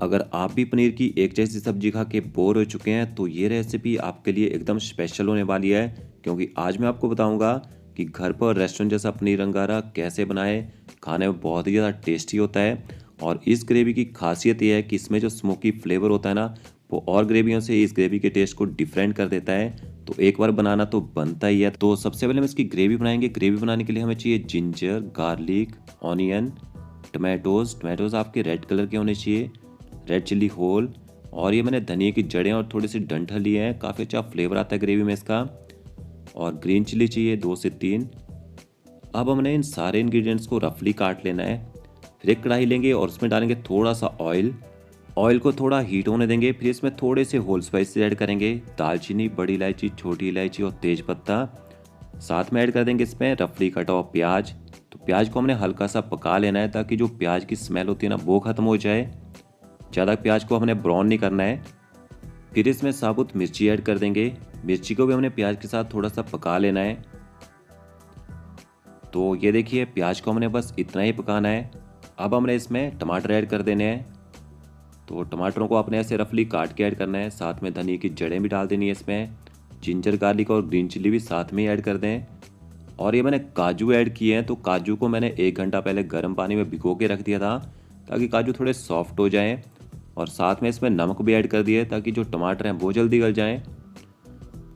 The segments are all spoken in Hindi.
अगर आप भी पनीर की एक जैसी सब्जी खा के बोर हो चुके हैं तो ये रेसिपी आपके लिए एकदम स्पेशल होने वाली है, क्योंकि आज मैं आपको बताऊंगा कि घर पर रेस्टोरेंट जैसा पनीर अंगारा कैसे बनाएं। खाने में बहुत ही ज़्यादा टेस्टी होता है और इस ग्रेवी की खासियत ये है कि इसमें जो स्मोकी फ्लेवर होता है ना, वो और ग्रेवियों से इस ग्रेवी के टेस्ट को डिफरेंट कर देता है। तो एक बार बनाना तो बनता ही है। तो सबसे पहले हम इसकी ग्रेवी बनाएंगे। ग्रेवी बनाने के लिए हमें चाहिए जिंजर, गार्लिक, ऑनियन, टमाटोज आपके रेड कलर के होने चाहिए, रेड चिल्ली होल, और ये मैंने धनिया की जड़ें और थोड़ी सी डंठल लिए हैं। काफ़ी अच्छा फ्लेवर आता है ग्रेवी में इसका। और ग्रीन चिल्ली चाहिए 2 से 3। अब हमने इन सारे इंग्रेडिएंट्स को रफली काट लेना है। फिर एक कढ़ाई लेंगे और उसमें डालेंगे थोड़ा सा ऑयल। ऑयल को थोड़ा हीट होने देंगे। फिर इसमें थोड़े से होल स्पाइसेस ऐड करेंगे, दालचीनी, बड़ी इलायची, छोटी इलायची और तेज पत्ता। साथ में ऐड कर देंगे इसमें रफली कटा हुआ प्याज। तो प्याज को हमने हल्का सा पका लेना है ताकि जो प्याज की स्मेल होती है ना, वो खत्म हो जाए। ज़्यादा प्याज को हमने ब्राउन नहीं करना है। फिर इसमें साबुत मिर्ची ऐड कर देंगे। मिर्ची को भी हमने प्याज के साथ थोड़ा सा पका लेना है। तो ये देखिए, प्याज को हमने बस इतना ही पकाना है। अब हमने इसमें टमाटर ऐड कर देने हैं। तो टमाटरों को आपने ऐसे रफली काट के ऐड करना है। साथ में धनिया की जड़ें भी डाल देनी है इसमें। जिंजर गार्लिक और ग्रीन चिल्ली भी साथ में ही ऐड कर दें। और ये मैंने काजू ऐड किए हैं। तो काजू को मैंने 1 घंटा पहले गर्म पानी में भिगो के रख दिया था ताकि काजू थोड़े सॉफ्ट हो जाएं। और साथ में इसमें नमक भी ऐड कर दिए ताकि जो टमाटर हैं वो जल्दी गल जाएं।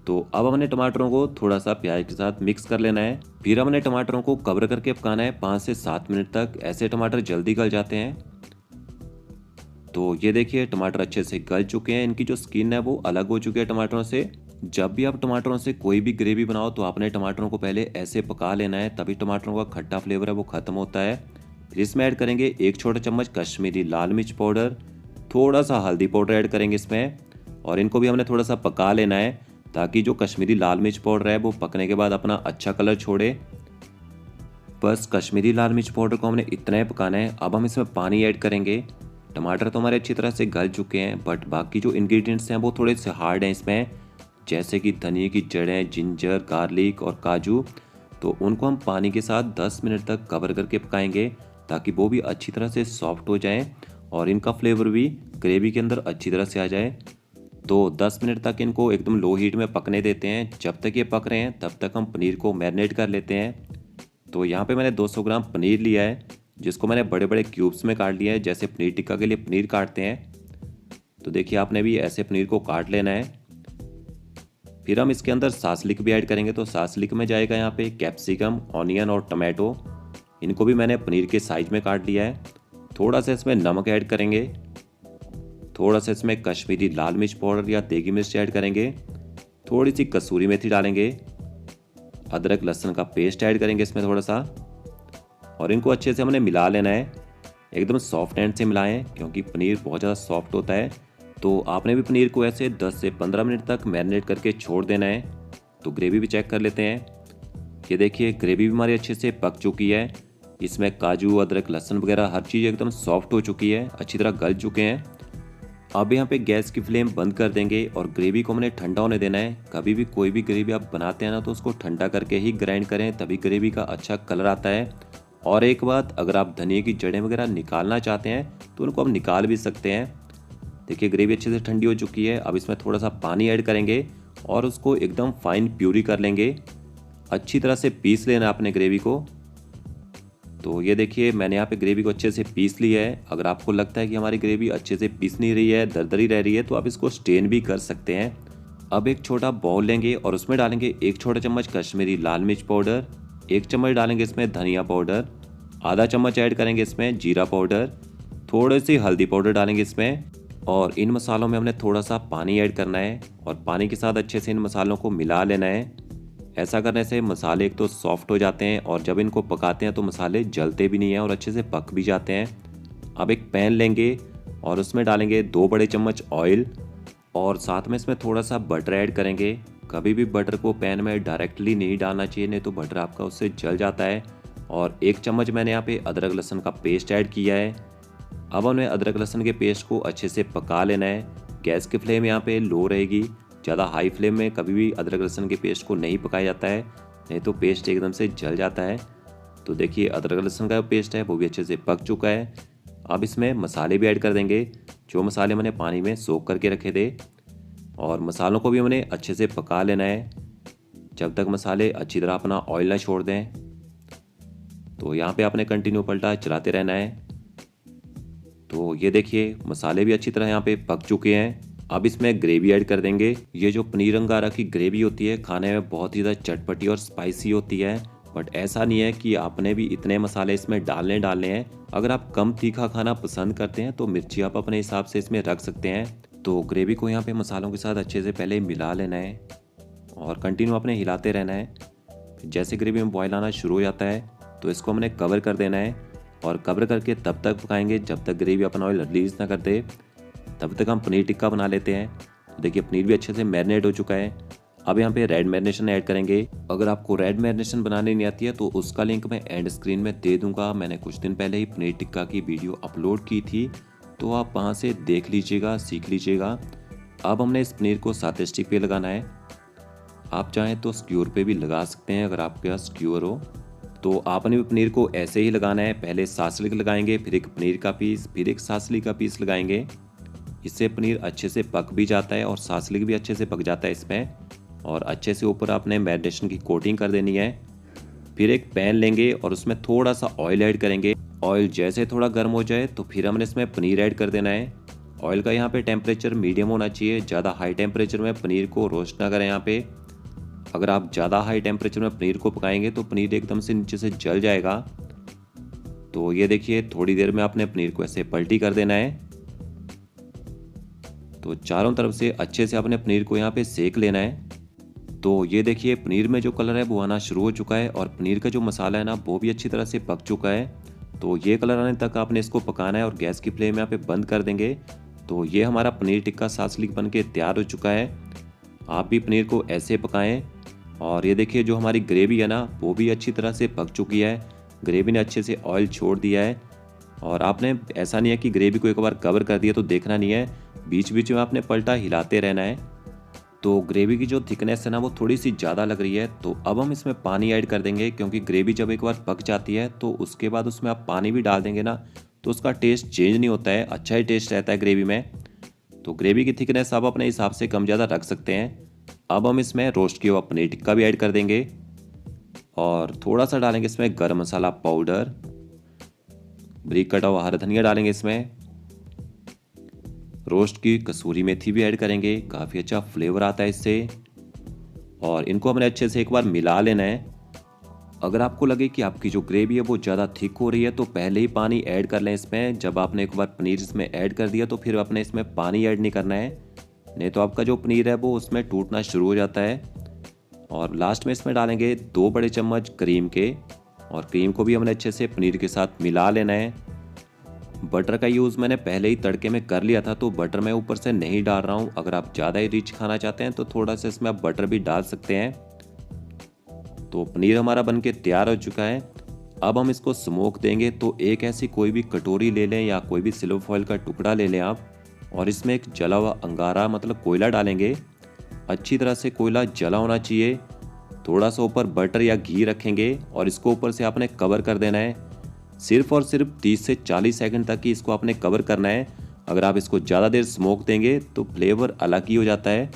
तो अब हमने टमाटरों को थोड़ा सा प्याज के साथ मिक्स कर लेना है। फिर हमने टमाटरों को कवर करके पकाना है 5 से 7 मिनट तक। ऐसे टमाटर जल्दी गल जाते हैं। तो ये देखिए, टमाटर अच्छे से गल चुके हैं। इनकी जो स्किन है वो अलग हो चुकी है टमाटरों से। जब भी आप टमाटरों से कोई भी ग्रेवी बनाओ तो आपने टमाटरों को पहले ऐसे पका लेना है, तभी टमाटरों का खट्टा फ्लेवर है वो खत्म होता है। फिर इसमें ऐड करेंगे 1 छोटा चम्मच कश्मीरी लाल मिर्च पाउडर, थोड़ा सा हल्दी पाउडर ऐड करेंगे इसमें। और इनको भी हमने थोड़ा सा पका लेना है ताकि जो कश्मीरी लाल मिर्च पाउडर है वो पकने के बाद अपना अच्छा कलर छोड़े। बस कश्मीरी लाल मिर्च पाउडर को हमने इतना ही पकाना है। अब हम इसमें पानी ऐड करेंगे। टमाटर तो हमारे अच्छी तरह से गल चुके हैं, बट बाकी जो इंग्रेडिएंट्स हैं वो थोड़े से हार्ड हैं इसमें, जैसे कि धनिया की जड़ें, जिंजर, गार्लिक और काजू। तो उनको हम पानी के साथ 10 मिनट तक कवर करके पकाएंगे ताकि वो भी अच्छी तरह से सॉफ्ट हो जाएं और इनका फ्लेवर भी ग्रेवी के अंदर अच्छी तरह से आ जाए। तो 10 मिनट तक इनको एकदम लो हीट में पकने देते हैं। जब तक ये पक रहे हैं तब तक हम पनीर को मैरिनेट कर लेते हैं। तो यहाँ पे मैंने 200 ग्राम पनीर लिया है, जिसको मैंने बड़े बड़े क्यूब्स में काट लिया है, जैसे पनीर टिक्का के लिए पनीर काटते हैं। तो देखिए, आपने भी ऐसे पनीर को काट लेना है। फिर हम इसके अंदर सासलिक भी ऐड करेंगे। तो सासलिक में जाएगा यहाँ पे कैप्सिकम, ऑनियन और टमाटो। इनको भी मैंने पनीर के साइज में काट लिया है। थोड़ा सा इसमें नमक ऐड करेंगे, थोड़ा सा इसमें कश्मीरी लाल मिर्च पाउडर या देगी मिर्च ऐड करेंगे, थोड़ी सी कसूरी मेथी डालेंगे, अदरक लहसुन का पेस्ट ऐड करेंगे इसमें थोड़ा सा। और इनको अच्छे से हमने मिला लेना है। एकदम सॉफ्ट हैंड से मिलाएं क्योंकि पनीर बहुत ज़्यादा सॉफ्ट होता है। तो आपने भी पनीर को ऐसे 10 से 15 मिनट तक मैरिनेट करके छोड़ देना है। तो ग्रेवी भी चेक कर लेते हैं। ये देखिए, ग्रेवी भी हमारी अच्छे से पक चुकी है। इसमें काजू, अदरक, लहसुन वगैरह हर चीज़ एकदम सॉफ्ट हो चुकी है, अच्छी तरह गल चुके हैं। अब यहाँ पे गैस की फ्लेम बंद कर देंगे और ग्रेवी को हमने ठंडा होने देना है। कभी भी कोई भी ग्रेवी आप बनाते हैं ना, तो उसको ठंडा करके ही ग्राइंड करें, तभी ग्रेवी का अच्छा कलर आता है। और एक बात, अगर आप धनिया की जड़ें वगैरह निकालना चाहते हैं तो उनको हम निकाल भी सकते हैं। देखिए, ग्रेवी अच्छे से ठंडी हो चुकी है। अब इसमें थोड़ा सा पानी ऐड करेंगे और उसको एकदम फाइन प्यूरी कर लेंगे। अच्छी तरह से पीस लेना अपने ग्रेवी को। तो ये देखिए, मैंने यहाँ पे ग्रेवी को अच्छे से पीस लिया है। अगर आपको लगता है कि हमारी ग्रेवी अच्छे से पीस नहीं रही है, दरदरी रह रही है, तो आप इसको स्टेन भी कर सकते हैं। अब एक छोटा बाउल लेंगे और उसमें डालेंगे 1 छोटा चम्मच कश्मीरी लाल मिर्च पाउडर, 1 चम्मच डालेंगे इसमें धनिया पाउडर, आधा चम्मच ऐड करेंगे इसमें जीरा पाउडर, थोड़ी सी हल्दी पाउडर डालेंगे इसमें। और इन मसालों में हमने थोड़ा सा पानी ऐड करना है और पानी के साथ अच्छे से इन मसालों को मिला लेना है। ऐसा करने से मसाले एक तो सॉफ्ट हो जाते हैं और जब इनको पकाते हैं तो मसाले जलते भी नहीं हैं और अच्छे से पक भी जाते हैं। अब एक पैन लेंगे और उसमें डालेंगे 2 बड़े चम्मच ऑयल और साथ में इसमें थोड़ा सा बटर ऐड करेंगे। कभी भी बटर को पैन में डायरेक्टली नहीं डालना चाहिए, नहीं तो बटर आपका उससे जल जाता है। और 1 चम्मच मैंने यहाँ पे अदरक लहसुन का पेस्ट ऐड किया है। अब हमें अदरक लहसुन के पेस्ट को अच्छे से पका लेना है। गैस की फ्लेम यहाँ पे लो रहेगी। ज़्यादा हाई फ्लेम में कभी भी अदरक लहसुन के पेस्ट को नहीं पकाया जाता है, नहीं तो पेस्ट एकदम से जल जाता है। तो देखिए, अदरक लहसुन का पेस्ट है वो भी अच्छे से पक चुका है। अब इसमें मसाले भी ऐड कर देंगे। जो मसाले मैंने पानी में सोख करके रखे थे। और मसालों को भी हमने अच्छे से पका लेना है जब तक मसाले अच्छी तरह अपना ऑयल ना छोड़ दें। तो यहाँ पे आपने कंटिन्यू पलटा चलाते रहना है। तो ये देखिए मसाले भी अच्छी तरह यहाँ पे पक चुके हैं। अब इसमें ग्रेवी ऐड कर देंगे। ये जो पनीर अंगारा की ग्रेवी होती है खाने में बहुत ही ज़्यादा चटपटी और स्पाइसी होती है। बट ऐसा नहीं है कि आपने भी इतने मसाले इसमें डालने हैं। अगर आप कम तीखा खाना पसंद करते हैं तो मिर्ची आप अपने हिसाब से इसमें रख सकते हैं। तो ग्रेवी को यहाँ पे मसालों के साथ अच्छे से पहले मिला लेना है और कंटिन्यू आपने हिलाते रहना है। जैसे ग्रेवी में बॉयल आना शुरू हो जाता है तो इसको हमने कवर कर देना है और कवर करके तब तक पकाएंगे जब तक ग्रेवी अपना ऑयल रिलीज ना कर दे। तब तक हम पनीर टिक्का बना लेते हैं। तो देखिए पनीर भी अच्छे से मैरिनेट हो चुका है। अब यहाँ पे रेड मैरिनेशन ऐड करेंगे। अगर आपको रेड मैरिनेशन बनाने नहीं आती है तो उसका लिंक मैं एंड स्क्रीन में दे दूंगा। मैंने कुछ दिन पहले ही पनीर टिक्का की वीडियो अपलोड की थी, तो आप वहाँ से देख लीजिएगा, सीख लीजिएगा। अब हमने इस पनीर को साथ स्टिक पे लगाना है। आप चाहें तो स्क्यूर पे भी लगा सकते हैं अगर आपके पास स्क्यूर हो। तो आपने भी पनीर को ऐसे ही लगाना है। पहले सासलिक लगाएंगे, फिर एक पनीर का पीस, फिर एक सासली का पीस लगाएंगे। इससे पनीर अच्छे से पक भी जाता है और सासलिक भी अच्छे से पक जाता है इसमें। और अच्छे से ऊपर आपने मैरिनेशन की कोटिंग कर देनी है। फिर एक पैन लेंगे और उसमें थोड़ा सा ऑयल ऐड करेंगे। ऑयल जैसे थोड़ा गर्म हो जाए तो फिर हमने इसमें पनीर ऐड कर देना है। ऑयल का यहाँ पे टेम्परेचर मीडियम होना चाहिए। ज़्यादा हाई टेम्परेचर में पनीर को रोस्ट ना करें यहाँ पे। अगर आप ज़्यादा हाई टेम्परेचर में पनीर को पकाएंगे तो पनीर एकदम से नीचे से जल जाएगा। तो ये देखिए थोड़ी देर में आपने पनीर को ऐसे पलटी कर देना है। तो चारों तरफ से अच्छे से आपने पनीर को यहाँ पे सेक लेना है। तो ये देखिए पनीर में जो कलर है वो आना शुरू हो चुका है और पनीर का जो मसाला है ना वो भी अच्छी तरह से पक चुका है। तो ये कलर आने तक आपने इसको पकाना है और गैस की फ्लेम यहाँ पे बंद कर देंगे। तो ये हमारा पनीर टिक्का सासलिक बन के तैयार हो चुका है। आप भी पनीर को ऐसे पकाएं। और ये देखिए जो हमारी ग्रेवी है ना वो भी अच्छी तरह से पक चुकी है। ग्रेवी ने अच्छे से ऑयल छोड़ दिया है। और आपने ऐसा नहीं है कि ग्रेवी को एक बार कवर कर दिया तो देखना नहीं है, बीच बीच में आपने पलटा हिलाते रहना है। तो ग्रेवी की जो थिकनेस है ना वो थोड़ी सी ज़्यादा लग रही है। तो अब हम इसमें पानी ऐड कर देंगे, क्योंकि ग्रेवी जब एक बार पक जाती है तो उसके बाद उसमें आप पानी भी डाल देंगे ना तो उसका टेस्ट चेंज नहीं होता है, अच्छा ही टेस्ट रहता है ग्रेवी में। तो ग्रेवी की थिकनेस आप अपने हिसाब से कम ज़्यादा रख सकते हैं। अब हम इसमें रोस्ट किया हुआ पनीर टिक्का भी ऐड कर देंगे और थोड़ा सा डालेंगे इसमें गरम मसाला पाउडर, बारीक कटा हुआ हरा धनिया डालेंगे इसमें, रोस्ट की कसूरी मेथी भी ऐड करेंगे, काफ़ी अच्छा फ्लेवर आता है इससे। और इनको हमने अच्छे से एक बार मिला लेना है। अगर आपको लगे कि आपकी जो ग्रेवी है वो ज़्यादा थिक हो रही है तो पहले ही पानी ऐड कर लें इसमें। जब आपने एक बार पनीर इसमें ऐड कर दिया तो फिर आपने इसमें पानी ऐड नहीं करना है, नहीं तो आपका जो पनीर है वो उसमें टूटना शुरू हो जाता है। और लास्ट में इसमें डालेंगे 2 बड़े चम्मच क्रीम के, और क्रीम को भी हमने अच्छे से पनीर के साथ मिला लेना है। बटर का यूज़ मैंने पहले ही तड़के में कर लिया था तो बटर मैं ऊपर से नहीं डाल रहा हूँ। अगर आप ज़्यादा ही रिच खाना चाहते हैं तो थोड़ा सा इसमें आप बटर भी डाल सकते हैं। तो पनीर हमारा बनके तैयार हो चुका है। अब हम इसको स्मोक देंगे। तो एक ऐसी कोई भी कटोरी ले लें या कोई भी सिल्वर फॉइल का टुकड़ा ले लें आप, और इसमें एक जला हुआ अंगारा मतलब कोयला डालेंगे। अच्छी तरह से कोयला जला होना चाहिए। थोड़ा सा ऊपर बटर या घी रखेंगे और इसको ऊपर से आपने कवर कर देना है। सिर्फ और सिर्फ 30 से 40 सेकंड तक ही इसको आपने कवर करना है। अगर आप इसको ज़्यादा देर स्मोक देंगे तो फ्लेवर अलग ही हो जाता है।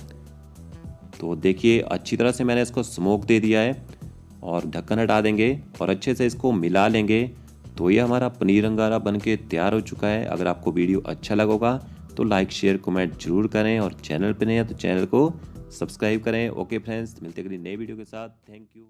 तो देखिए अच्छी तरह से मैंने इसको स्मोक दे दिया है और ढक्कन हटा देंगे और अच्छे से इसको मिला लेंगे। तो ये हमारा पनीर अंगारा बनके तैयार हो चुका है। अगर आपको वीडियो अच्छा लगा होगा तो लाइक शेयर कमेंट जरूर करें, और चैनल पे नहीं है तो चैनल को सब्सक्राइब करें। ओके फ्रेंड्स, मिलते हैं अगली नई वीडियो के साथ। Thank you.